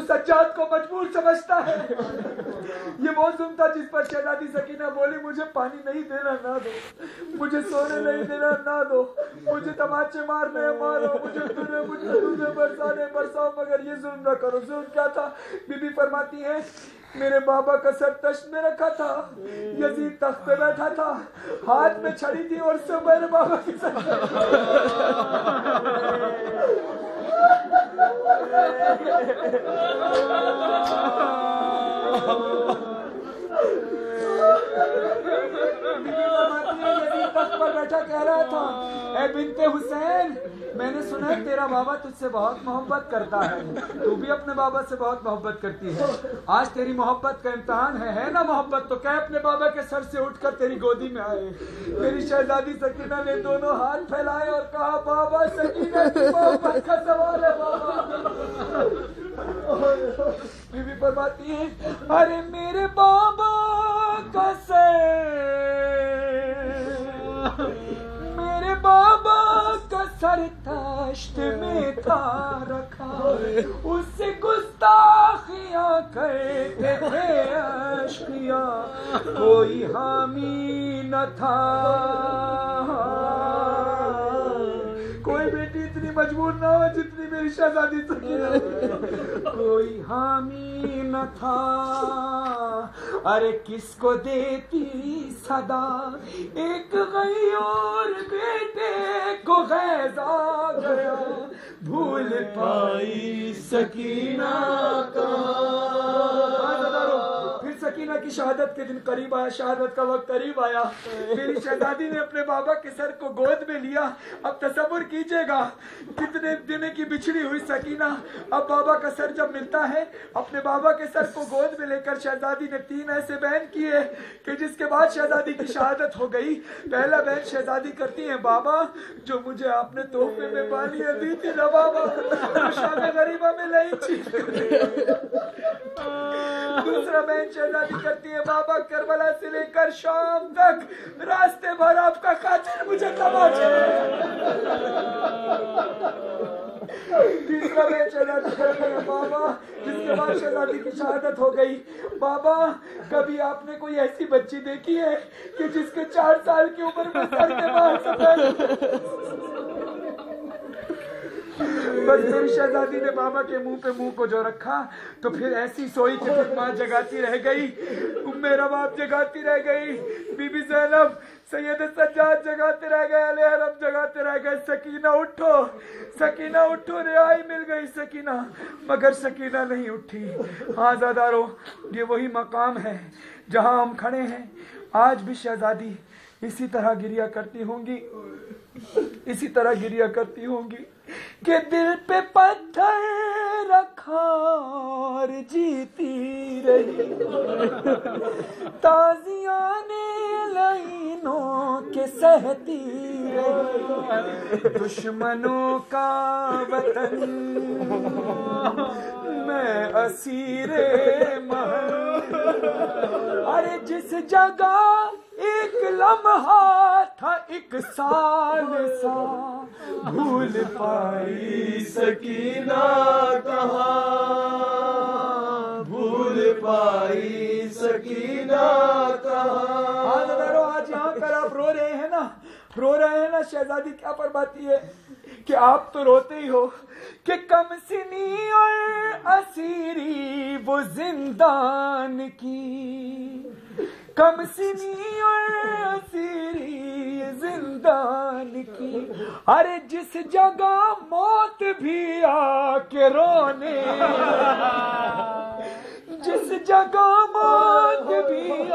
سجاد کو مجبور سمجھتا ہے. یہ وہ ظلم تھا جس پر شہزادی سکینہ بولی مجھے پانی نہیں دینا نہ دو, مجھے سونے نہیں دینا نہ دو, مجھے تماچے مارنے مارو, مجھے تمہیں برسانے برساؤ, مگر یہ ظلم نہ کرو. ظلم کیا تھا؟ بی بی فرماتی ہیں میرے بابا کا سر تشت میں رکھا تھا, یزید تخت پہ بیٹھا تھا, ہاتھ میں چھڑی تھی اور سے میرے بابا کے سر بیٹھا کہہ رہا تھا اے بنت حسین, میں نے سنا ہے تیرا بابا تجھ سے بہت محبت کرتا ہے, تو بھی اپنے بابا سے بہت محبت کرتی ہے. آج تیری محبت کا امتحان ہے نا محبت, تو کہ اپنے بابا کے سر سے اٹھ کر تیری گودی میں آئے. میری شہزادی سکینہ نے دونوں ہاتھ پھیلائے اور کہا بابا سکینہ کی محبت کا سوال ہے بابا. بی بی فرماتی ہے ارے میرے بابا کا سر, میرے بابا کا سر تشت میں تھا رکھا, اس سے گستاخیاں کرتے تھے اشقیاء, کوئی حامی نہ تھا. کوئی بیٹی اتنی مجبور نہ ہو جتنی میری شہزادی سکینہ, کوئی حامی نہ تھا. ارے کس کو دیتی صدا ایک غیور بیٹے کو غیظ آ گیا, بھول پائی سکینہ کا. پھر سکینہ کی شہادت کے دن قریب آیا, شہادت کا وقت قریب آیا. میری شہزادی نے اپنے بابا کے سر کو گود میں لیا. اب تصور کیجئے گا کتنے دن کی بچھڑی ہوئی سکینہ اب بابا کا سر جب ملتا ہے, اپنے بابا کے سر کو گود میں لے کر شہزادی نے 3 ایسے بیان کیے کہ جس کے بعد شہزادی کی شہادت ہو گئی. پہلا بیان شہزادی کرتی ہے بابا جو مجھے آپ نے تحفے میں بالیاں دی تھی نا بابا, شام غریبہ میں لئی چیز. دوسرا بیان شہزادی کرتی ہے بابا کربلا سے لے کر شام تک راستے بھر آپ کا قاتل مجھے تماچے. تیسرا بیان شہزادی کرتی ہے بابا جس کے بعد شہزادی کی شہادت ہو گئی, بابا کبھی آپ نے کوئی ایسی بچی دیکھی ہے کہ جس کے 4 سال کی عمر میں سر کے باہر سفید. بس میری شہزادی نے بابا کے منہ پہ منہ کو جو رکھا تو پھر ایسی سوئی کہ پھر ماں جگاتی رہ گئی, ام رباب جگاتی رہ گئی, بی بی زینب, سید سجاد جگاتے رہ گئے, علیہ السلام جگاتے رہ گئے. سکینہ اٹھو, سکینہ اٹھو, رہائی مل گئی سکینہ, مگر سکینہ نہیں اٹھی. ہاں زادارو, یہ وہی مقام ہے جہاں ہم کھڑے ہیں. آج بھی شہزادی اسی طرح گریا کرتی ہوں گی, اسی طرح گریا کرتی ہوں گی کہ دل پہ پتھر رکھا اور جیتی رہی, تازیانے لائنوں کے سہتی رہی, دشمنوں کا وطن میں اسیر محل. ارے جس جگہ ایک لمحہ تھا 1 سال سا, بھول پائی سکینہ کہاں, بھول پائی سکینہ کہاں. آج یہاں کر آپ رو رہے ہیں نا, رو رہے ہیں نا. شہزادی کیا فرماتی ہے کہ آپ تو روتے ہی ہو کہ کم سنی اور اسیری وہ زندان کی, کم سنی اور اسیری زندان کی. ارے جس جگہ موت بھی آ کے رونے, جس جگہ موت بھی آ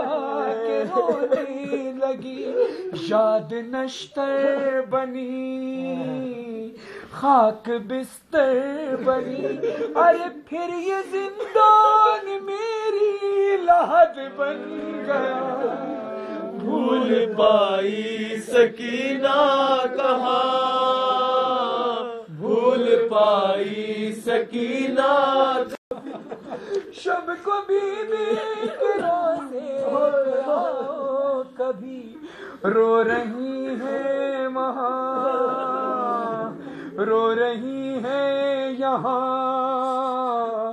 کے رونے لگی, یاد نشتر بنی, خاک بستر بنی. ارے پھر یہ زندان میری لحد بن گیا, بھول پائی سکینہ کہاں, بھول پائی سکینہ. شب کو بیوی کے روزے کبھی رو رہی ہیں وہاں, رو رہی ہیں یہاں,